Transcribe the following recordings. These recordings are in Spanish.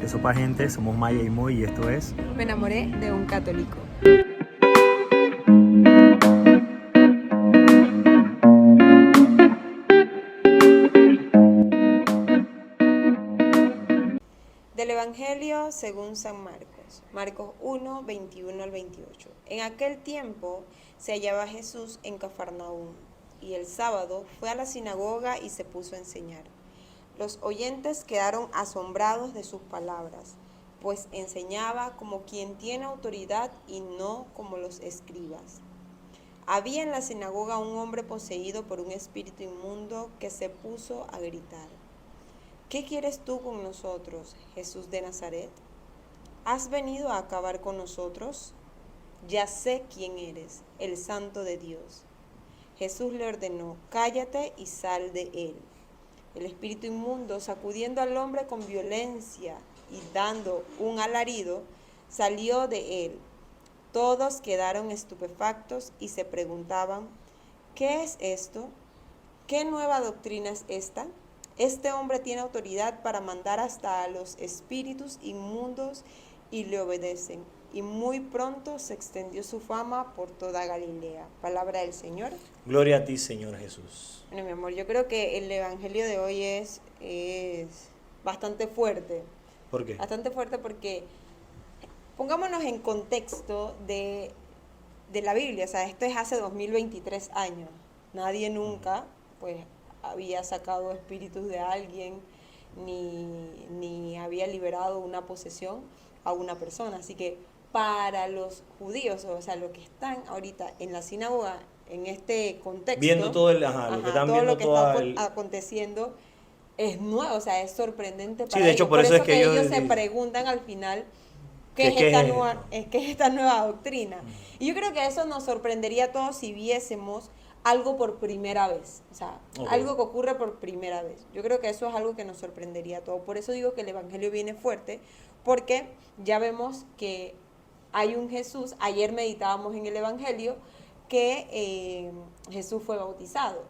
Que sopa gente, somos Maya y Moy y esto es... Me enamoré de un católico. Del Evangelio según San Marcos, Marcos 1, 21 al 28. En aquel tiempo se hallaba Jesús en Cafarnaúm, y el sábado fue a la sinagoga y se puso a enseñar. Los oyentes quedaron asombrados de sus palabras, pues enseñaba como quien tiene autoridad y no como los escribas. Había en la sinagoga un hombre poseído por un espíritu inmundo que se puso a gritar: ¿Qué quieres tú con nosotros, Jesús de Nazaret? ¿Has venido a acabar con nosotros? Ya sé quién eres, el Santo de Dios. Jesús le ordenó: cállate y sal de él. El espíritu inmundo, sacudiendo al hombre con violencia y dando un alarido, salió de él. Todos quedaron estupefactos y se preguntaban: ¿qué es esto? ¿Qué nueva doctrina es esta? Este hombre tiene autoridad para mandar hasta a los espíritus inmundos y le obedecen. Y muy pronto se extendió su fama por toda Galilea. Palabra del Señor. Gloria a ti, Señor Jesús. Bueno, mi amor, yo creo que el evangelio de hoy es bastante fuerte. ¿Por qué? Bastante fuerte porque pongámonos en contexto de la Biblia. O sea, esto es hace 2023 años. Nadie nunca, pues, había sacado espíritus de alguien ni había liberado una posesión a una persona. Así que para los judíos, o sea, los que están ahorita en la sinagoga, en este contexto, viendo todo lo que están todo viendo lo que toda está aconteciendo es nuevo, o sea, es sorprendente para Sí, de hecho, ellos. por eso es que ellos ellos se preguntan al final ¿qué es esta nueva doctrina? Y yo creo que eso nos sorprendería a todos si viésemos algo por primera vez, o sea, algo que ocurre por primera vez. Yo creo que eso es algo que nos sorprendería a todos. Por eso digo que el evangelio viene fuerte, porque ya vemos que hay un Jesús. Ayer meditábamos en el evangelio que Jesús fue bautizado.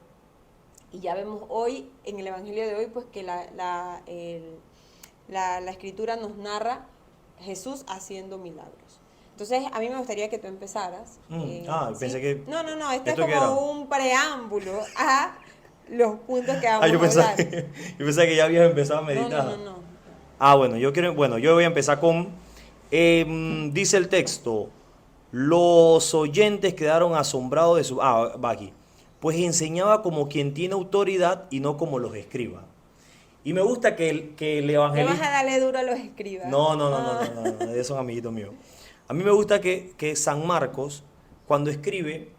Y ya vemos hoy, en el evangelio de hoy, pues que la escritura nos narra Jesús haciendo milagros. Entonces, a mí me gustaría que tú empezaras. Pensé ¿sí? que... No, esto es ¿Esto como un preámbulo a los puntos que vamos a hablar. Yo pensaba que ya habías empezado a meditar. No. Bueno, yo voy a empezar con... dice el texto: los oyentes quedaron asombrados de su... va aquí. Pues enseñaba como quien tiene autoridad y no como los escribas. Y me gusta que el evangelista... ¿Le vas a darle duro a los escribas? No, esos son amiguitos míos. A mí me gusta que San Marcos, cuando escribe,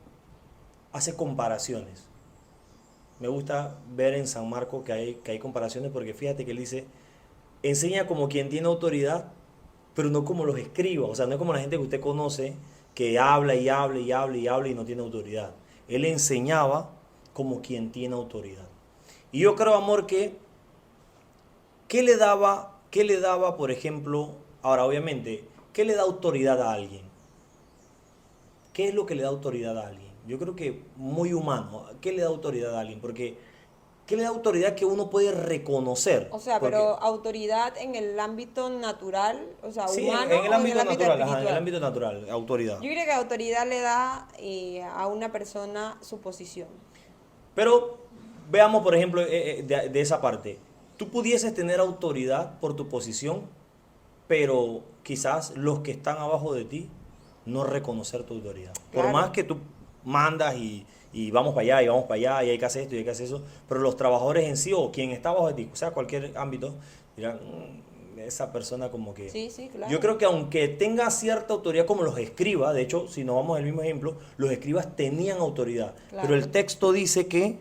hace comparaciones. Me gusta ver en San Marcos que hay comparaciones, porque fíjate que él dice: enseña como quien tiene autoridad, pero no como los escribas. O sea, no es como la gente que usted conoce, que habla y habla y habla y habla y no tiene autoridad. Él enseñaba como quien tiene autoridad. Y yo creo, amor, que ¿qué le daba, por ejemplo, ahora obviamente, qué le da autoridad a alguien? ¿Qué es lo que le da autoridad a alguien? Yo creo que muy humano. ¿Qué le da autoridad a alguien? Porque ¿qué le da autoridad que uno puede reconocer? O sea, Porque, pero autoridad en el ámbito natural, o sea, sí, humano, en el o ámbito natural, espiritual. en el ámbito natural, autoridad. Yo creo que autoridad le da a una persona su posición. Pero veamos, por ejemplo, de esa parte. Tú pudieses tener autoridad por tu posición, pero quizás los que están abajo de ti no reconocer tu autoridad. Claro. Por más que tú mandas y vamos para allá y vamos para allá y hay que hacer esto y hay que hacer eso, pero los trabajadores en sí o quien está abajo de ti, o sea, cualquier ámbito, dirán: esa persona como que... Sí, claro. Yo creo que aunque tenga cierta autoridad como los escribas, de hecho, si nos vamos al mismo ejemplo, los escribas tenían autoridad, Claro. pero el texto dice que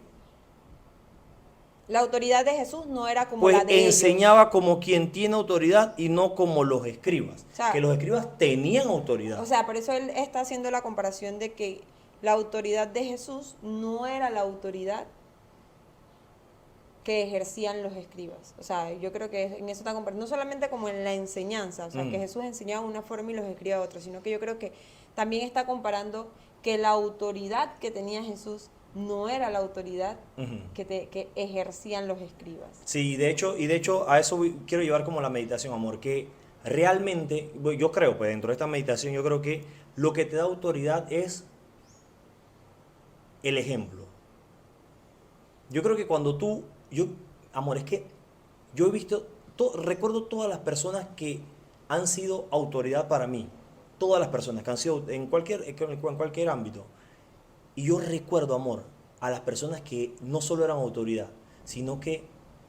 la autoridad de Jesús no era como pues la de enseñaba ellos. como quien tiene autoridad y no como los escribas. O sea, que los escribas tenían autoridad. O sea, por eso él está haciendo la comparación de que la autoridad de Jesús no era la autoridad que ejercían los escribas. O sea, yo creo que en eso está comparando, no solamente como en la enseñanza, o sea, que Jesús enseñaba una forma y los escribía otra, sino que yo creo que también está comparando que la autoridad que tenía Jesús no era la autoridad Ujú. que ejercían los escribas. Sí, y de hecho a eso quiero llevar como la meditación, amor, que realmente, bueno, yo creo, pues dentro de esta meditación, yo creo que lo que te da autoridad es el ejemplo. Yo creo que cuando amor, es que yo he visto, recuerdo todas las personas que han sido autoridad para mí, todas las personas que han sido en cualquier ámbito. Y yo recuerdo, amor, a las personas que no solo eran autoridad, sino que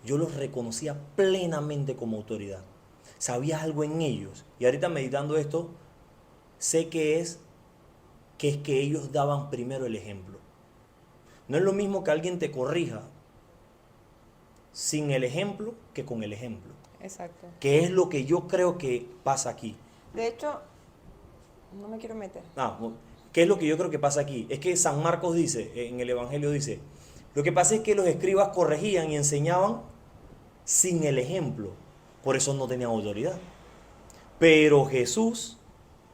yo los reconocía plenamente como autoridad. Sabía algo en ellos. Y ahorita meditando esto, sé que ellos daban primero el ejemplo. No es lo mismo que alguien te corrija sin el ejemplo que con el ejemplo. Exacto. Que es lo que yo creo que pasa aquí. De hecho, no me quiero meter. ¿Qué es lo que yo creo que pasa aquí? Es que San Marcos dice, en el Evangelio dice, lo que pasa es que los escribas corregían y enseñaban sin el ejemplo. Por eso no tenían autoridad. Pero Jesús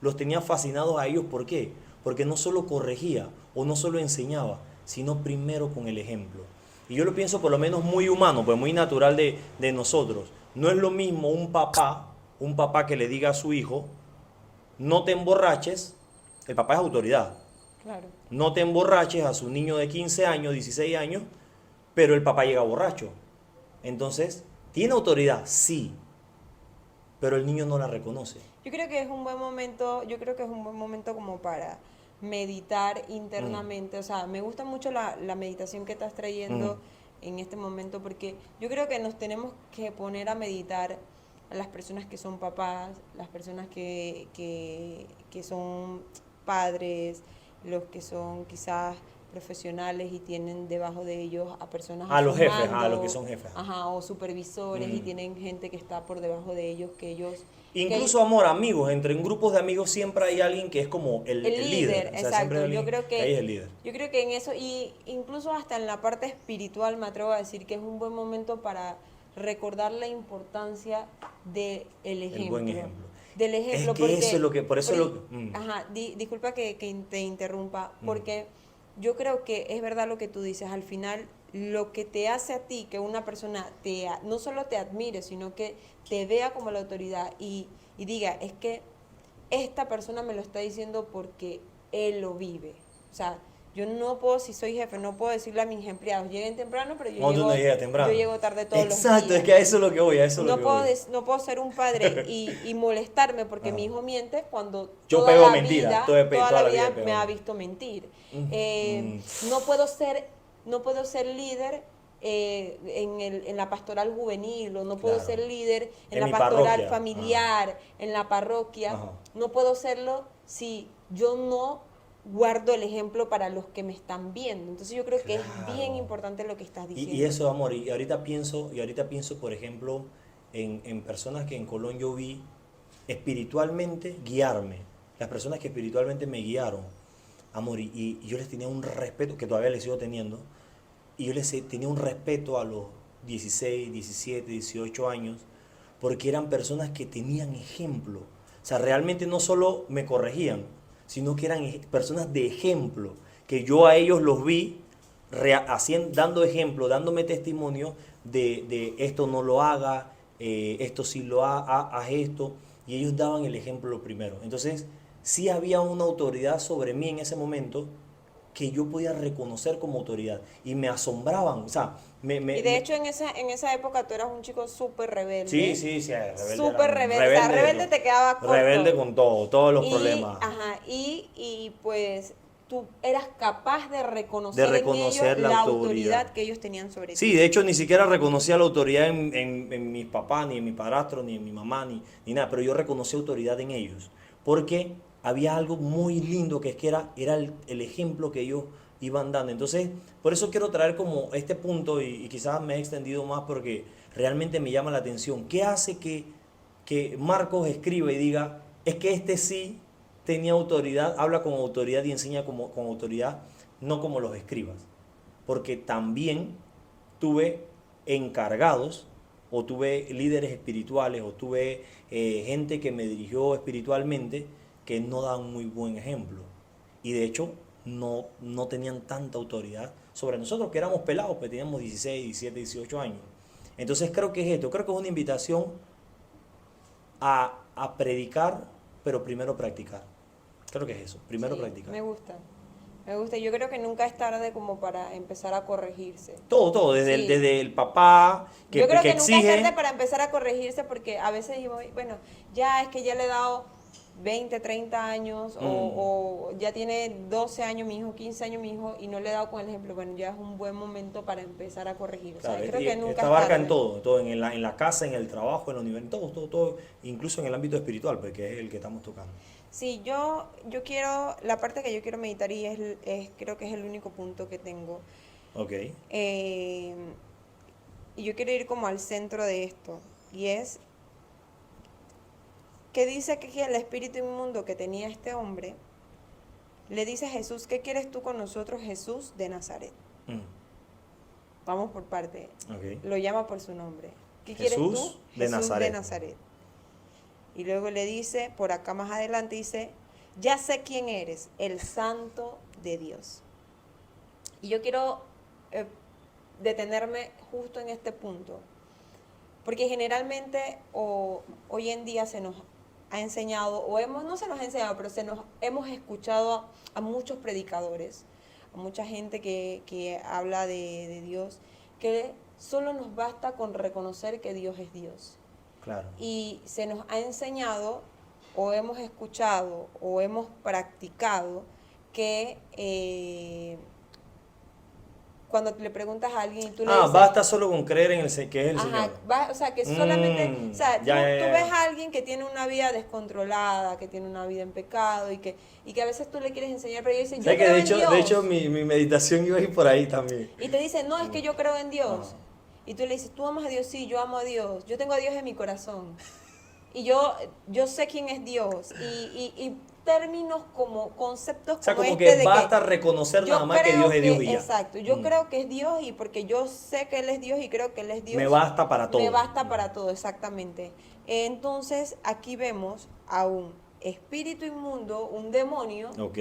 los tenía fascinados a ellos. ¿Por qué? Porque no solo corregía o no solo enseñaba, sino primero con el ejemplo. Y yo lo pienso por lo menos muy humano, pues muy natural de nosotros. No es lo mismo un papá que le diga a su hijo, no te emborraches. El papá es autoridad. Claro. No te emborraches a su niño de 15 años, 16 años, pero el papá llega borracho. Entonces, ¿tiene autoridad? Sí, pero el niño no la reconoce. Yo creo que es un buen momento, yo creo que es un buen momento como para meditar internamente. O sea, me gusta mucho la meditación que estás trayendo en este momento, porque yo creo que nos tenemos que poner a meditar a las personas que son papás, las personas que son padres, los que son quizás profesionales y tienen debajo de ellos a personas A los jefes, mando, a los que son jefes. ajá, o supervisores, y tienen gente que está por debajo de ellos, que ellos... Incluso, amor, amigos, entre grupos de amigos siempre hay alguien que es como el líder. O sea, exacto. siempre hay Yo alguien creo que ahí es que, el líder. yo creo que en eso, y incluso hasta en la parte espiritual, me atrevo a decir que es un buen momento para recordar la importancia del ejemplo. El buen ejemplo. Del ejemplo, Es que porque, eso es lo que, por eso Ajá, disculpa que te interrumpa, porque yo creo que es verdad lo que tú dices. Al final, lo que te hace a ti que una persona no solo te admire, sino que te vea como la autoridad y diga, es que esta persona me lo está diciendo porque él lo vive. O sea, yo no puedo, si soy jefe, no puedo decirle a mis empleados, lleguen temprano, pero No, tú no llegas temprano. yo llego tarde todos los días. Exacto, es que a eso es lo que voy, a eso es lo No que puedo, voy. no puedo ser un padre y molestarme porque Ajá. mi hijo miente cuando Yo toda pego la mentira, vida, toda la vida he me pegado. ha visto mentir. Mm. No puedo ser líder en la pastoral juvenil, o no puedo Claro. ser líder en En la mi pastoral parroquia. familiar, en la parroquia. Ajá. No puedo serlo si yo no guardo el ejemplo para los que me están viendo. Entonces yo creo que es bien Claro. importante lo que estás diciendo. Y eso, amor, y ahorita pienso, por ejemplo, en personas que en Colón yo vi espiritualmente guiarme, las personas que espiritualmente me guiaron, amor, y yo les tenía un respeto, que todavía les sigo teniendo, y yo les tenía un respeto a los 16, 17, 18 años, porque eran personas que tenían ejemplo. O sea, realmente no solo me corregían, sino que eran personas de ejemplo, que yo a ellos los vi dando ejemplo, dándome testimonio de esto no lo haga, esto sí lo haz esto, y ellos daban el ejemplo primero. Entonces, sí había una autoridad sobre mí en ese momento que yo podía reconocer como autoridad, y me asombraban, o sea, Y de hecho en esa época tú eras un chico súper rebelde. Sí, rebelde. Súper rebelde. O sea, rebelde te quedaba corto. Rebelde con todos los problemas. Ajá, y pues tú eras capaz de reconocer en reconocer ellos la la autoridad autoridad que ellos tenían sobre ti. Sí, de hecho ni siquiera reconocía la autoridad en mis papás, ni en mi padrastro, ni en mi mamá, ni nada, pero yo reconocí autoridad en ellos, porque había algo muy lindo que es que era el ejemplo que ellos iban dando. Entonces, por eso quiero traer como este punto, y quizás me he extendido más porque realmente me llama la atención. ¿Qué hace que Marcos escriba y diga, es que este sí tenía autoridad, habla con autoridad y enseña con autoridad, no como los escribas? Porque también tuve encargados, o tuve líderes espirituales, o tuve gente que me dirigió espiritualmente, que no dan muy buen ejemplo. Y de hecho, no tenían tanta autoridad sobre nosotros, que éramos pelados, pues teníamos 16, 17, 18 años. Entonces creo que es esto, creo que es una invitación a predicar, pero primero practicar. Creo que es eso, primero Sí, practicar. me gusta. Me gusta. Yo creo que nunca es tarde como para empezar a corregirse. Todo, desde, Sí. desde el papá Yo creo que que nunca es tarde exige. para empezar a corregirse porque a veces digo, bueno, ya es que ya le he dado 20, 30 años o ya tiene 12 años mi hijo, 15 años mi hijo y no le he dado con el ejemplo. Bueno, ya es un buen momento para empezar a corregir. O sea, Claro, creo y que nunca esta es abarca tarde. en todo en la casa, en el trabajo, en la universidad, todo, incluso en el ámbito espiritual, porque es el que estamos tocando. Sí, yo quiero, la parte que yo quiero meditar y creo que es el único punto que tengo. Ok, eh, y yo quiero ir como al centro de esto. Y es que dice que el espíritu inmundo que tenía este hombre le dice a Jesús, ¿qué quieres tú con nosotros, Jesús de Nazaret? mm, Vamos por parte. ok. Lo llama por su nombre. ¿Qué quieres tú? Jesús de Jesús Nazaret. de Nazaret. Y luego le dice, por acá más adelante dice, ya sé quién eres, el Santo de Dios. Y yo quiero detenerme justo en este punto, porque generalmente hoy en día se nos ha enseñado, no se nos ha enseñado, pero hemos escuchado a muchos predicadores, a mucha gente que habla de Dios, que solo nos basta con reconocer que Dios es Dios. Claro. Y se nos ha enseñado, o hemos escuchado, o hemos practicado, que cuando le preguntas a alguien y tú le dices... Basta solo con creer en que es el Ajá, Señor. o sea, que solamente, o sea, Ya, tú ya. ves a alguien que tiene una vida descontrolada, que tiene una vida en pecado y que a veces tú le quieres enseñar, pero ella dice, yo ¿Sabes que creo de en hecho, Dios. de hecho mi meditación iba a ir por ahí también? Y te dice, no, es que yo creo en Dios. Ajá. Y tú le dices, ¿tú amas a Dios? Sí, yo amo a Dios. Yo tengo a Dios en mi corazón. Y yo sé quién es Dios. Y términos como conceptos O sea, como como este que de basta reconocer yo nada más que creo Dios es Dios y ya. exacto, yo creo que es Dios y porque yo sé que Él es Dios y creo que Él es Dios. Me basta para todo. Me basta para todo, exactamente. Entonces, aquí vemos a un espíritu inmundo, un demonio, Ok,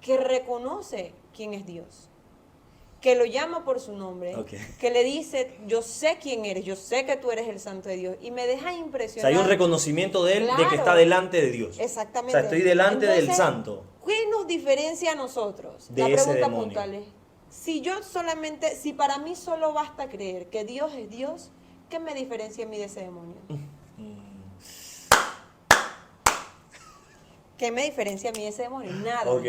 que reconoce quién es Dios, que lo llama por su nombre, Ok. que le dice, yo sé quién eres, yo sé que tú eres el Santo de Dios, y me deja o impresionar. sea, hay un reconocimiento de él de que Claro. está delante de Dios. Exactamente. O sea, estoy delante del Entonces, Santo. ¿qué nos diferencia a nosotros? De La ese pregunta demonio. puntual es, si para mí solo basta creer que Dios es Dios, ¿qué me diferencia a mí de ese demonio? ¿Qué me diferencia a mí de ese demonio? Nada. Ok.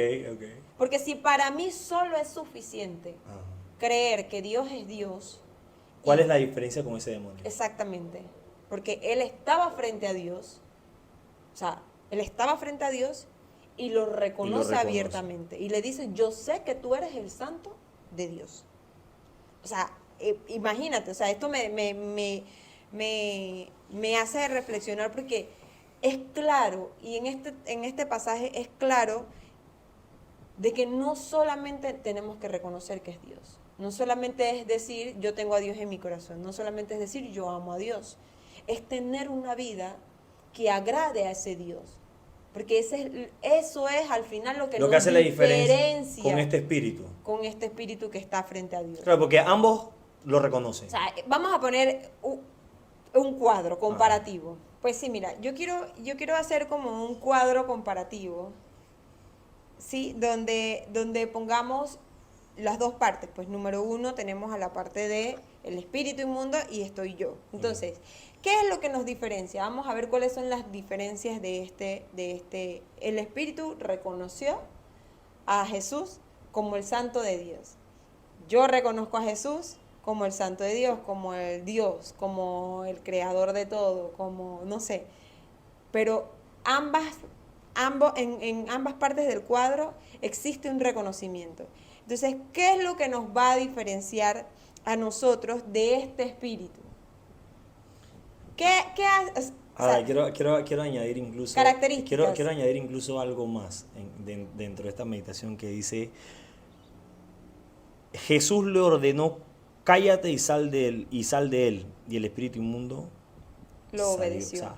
Porque si para mí solo es suficiente Ajá. creer que Dios es Dios, ¿Cuál y- es la diferencia con ese demonio? Exactamente. Porque él estaba frente a Dios. O sea, él estaba frente a Dios y lo reconoce abiertamente. Y le dice, yo sé que tú eres el santo de Dios. O sea, imagínate, o sea, esto me hace reflexionar porque es claro, y en este pasaje es claro de que no solamente tenemos que reconocer que es Dios, no solamente es decir yo tengo a Dios en mi corazón, no solamente es decir yo amo a Dios, es tener una vida que agrade a ese Dios, porque eso es al final lo que Lo que nos hace la diferencia diferencia con este espíritu. que está frente a Dios. Claro, porque ambos lo reconocen. O sea, vamos a poner un cuadro comparativo. Pues sí, mira, yo quiero hacer como un cuadro comparativo, ¿sí? Donde pongamos las dos partes. Pues número uno tenemos a la parte de el espíritu inmundo y estoy yo. Entonces, ¿qué es lo que nos diferencia? Vamos a ver cuáles son las diferencias de este. El espíritu reconoció a Jesús como el santo de Dios. Yo reconozco a Jesús como el santo de Dios, como el Dios, como el creador de todo, como, no sé. Pero en ambas partes del cuadro existe un reconocimiento. Entonces, ¿qué es lo que nos va a diferenciar a nosotros de este espíritu? ¿Qué hace? Ahora, quiero añadir incluso Características. quiero añadir incluso algo más dentro de esta meditación que dice Jesús le ordenó cállate y sal de él y el espíritu inmundo Lo salió. obedeció. O sea,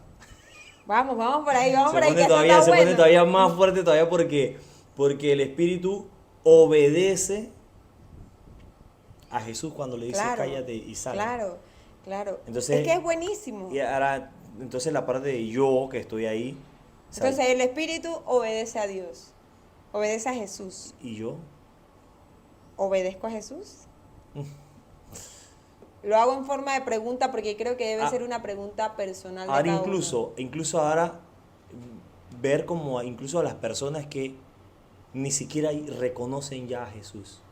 Vamos por ahí, vamos por ahí. se Que pone todavía más fuerte todavía porque el espíritu obedece a Jesús cuando le dice Claro, cállate y sal. claro, claro. Entonces, Es que es buenísimo. Y ahora, entonces la parte de yo que estoy ahí, o sea, Entonces el espíritu obedece a Dios, obedece a Jesús. y yo, ¿Obedezco a Jesús? Lo hago en forma de pregunta porque creo que debe ser una pregunta personal de ahora cada incluso ahora ver como incluso a las personas que ni siquiera reconocen ya a Jesús.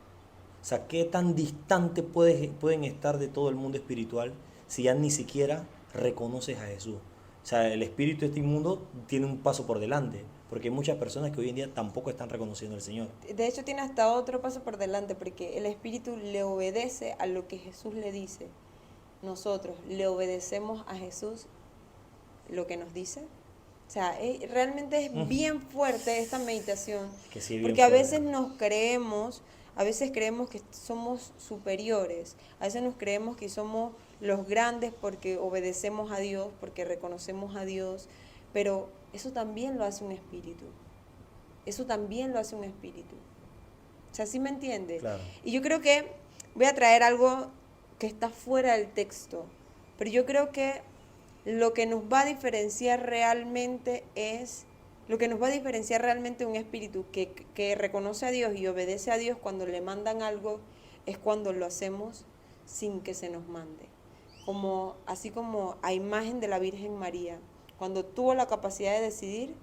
O sea, qué tan distante pueden estar de todo el mundo espiritual si ya ni siquiera reconoces a Jesús. O sea, el espíritu de este mundo tiene un paso por delante, porque hay muchas personas que hoy en día tampoco están reconociendo al Señor. uno. De hecho, tiene hasta otro paso por delante porque el espíritu le obedece a lo que Jesús le dice. Nosotros le obedecemos a Jesús lo que nos dice. O sea, realmente es bien fuerte esta meditación, Que sí, bien porque a fuerte. veces a veces creemos que somos superiores, a veces nos creemos que somos los grandes porque obedecemos a Dios, porque reconocemos a Dios, pero eso también lo hace un espíritu. Eso también lo hace un espíritu. O sea, ¿sí me entiende? Claro. Y yo creo que voy a traer algo que está fuera del texto, pero yo creo que lo que nos va a diferenciar realmente un espíritu que reconoce a Dios y obedece a Dios cuando le mandan algo, es cuando lo hacemos sin que se nos mande. Así como a imagen de la Virgen María, cuando tuvo la capacidad de decidir,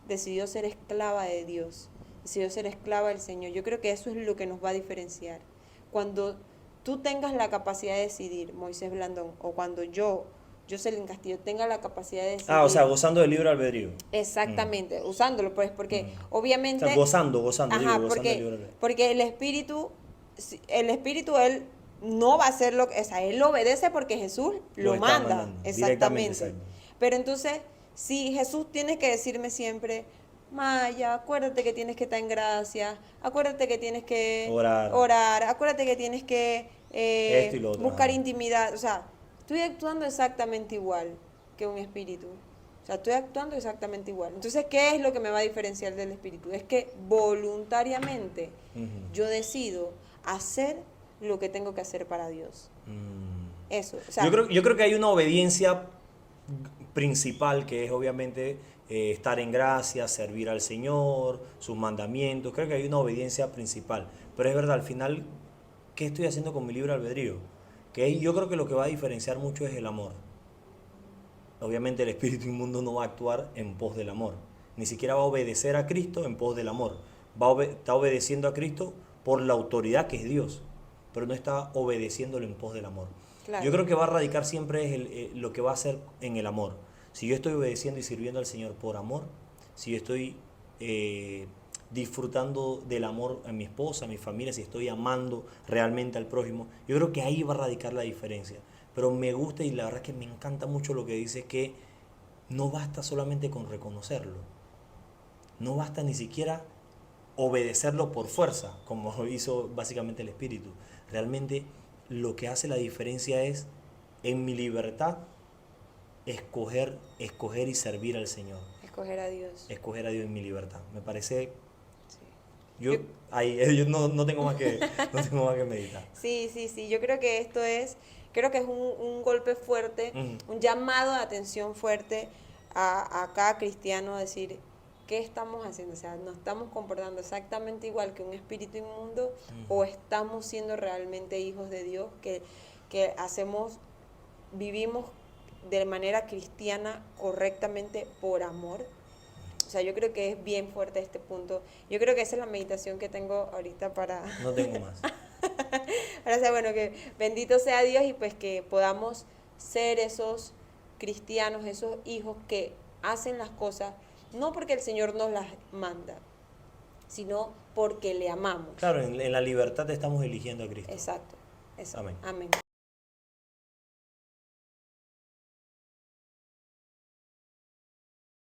decidió ser esclava de Dios, decidió ser esclava del Señor. Yo creo que eso es lo que nos va a diferenciar. Cuando tú tengas la capacidad de decidir, Moisés Blandón, o cuando Jocelyn Castillo, tenga la capacidad de decidir. O sea, gozando del libre albedrío. Exactamente, usándolo, pues, porque obviamente. O sea, gozando, Ajá, gozando del libre albedrío. porque el espíritu, él no va a hacer lo que. O sea, él obedece porque Jesús lo está manda. mandando, Exactamente. exacto. Pero entonces, si Jesús tiene que decirme siempre, Maya, acuérdate que tienes que estar en gracia, acuérdate que tienes que orar, acuérdate que tienes que Esto y lo otro, buscar ajá. intimidad. O sea, estoy actuando exactamente igual que un espíritu. O sea, estoy actuando exactamente igual. Entonces, ¿qué es lo que me va a diferenciar del espíritu? Es que voluntariamente yo decido hacer lo que tengo que hacer para Dios. Eso. O sea, Yo creo que hay una obediencia principal que es obviamente estar en gracia, servir al Señor, sus mandamientos. Creo que hay una obediencia principal. Pero es verdad, al final, ¿qué estoy haciendo con mi libre albedrío? Yo creo que lo que va a diferenciar mucho es el amor. Obviamente el espíritu inmundo no va a actuar en pos del amor. Ni siquiera va a obedecer a Cristo en pos del amor. Está obedeciendo a Cristo por la autoridad que es Dios, pero no está obedeciéndolo en pos del amor. claro. Yo creo que va a radicar siempre lo que va a hacer en el amor. Si yo estoy obedeciendo y sirviendo al Señor por amor, si yo estoy disfrutando del amor a mi esposa, a mi familia, si estoy amando realmente al prójimo, yo creo que ahí va a radicar la diferencia. Pero me gusta y la verdad es que me encanta mucho lo que dice, que no basta solamente con reconocerlo, no basta ni siquiera obedecerlo por fuerza, como hizo básicamente el espíritu. Realmente lo que hace la diferencia es, en mi libertad, escoger y servir al Señor. Escoger a Dios. Escoger a Dios en mi libertad. Me parece... Sí. Yo no tengo más que meditar. Sí. Yo creo que creo que es un golpe fuerte, un llamado de atención fuerte a cada cristiano a decir, ¿qué estamos haciendo? O sea, ¿nos estamos comportando exactamente igual que un espíritu inmundo o estamos siendo realmente hijos de Dios que vivimos de manera cristiana correctamente por amor? O sea, yo creo que es bien fuerte este punto. Yo creo que esa es la meditación que tengo ahorita para... No tengo más. Ahora sea, bueno, que bendito sea Dios y pues que podamos ser esos cristianos, esos hijos que hacen las cosas, no porque el Señor nos las manda, sino porque le amamos. Claro, en la libertad estamos eligiendo a Cristo. Exacto. Eso. Amén. Amén.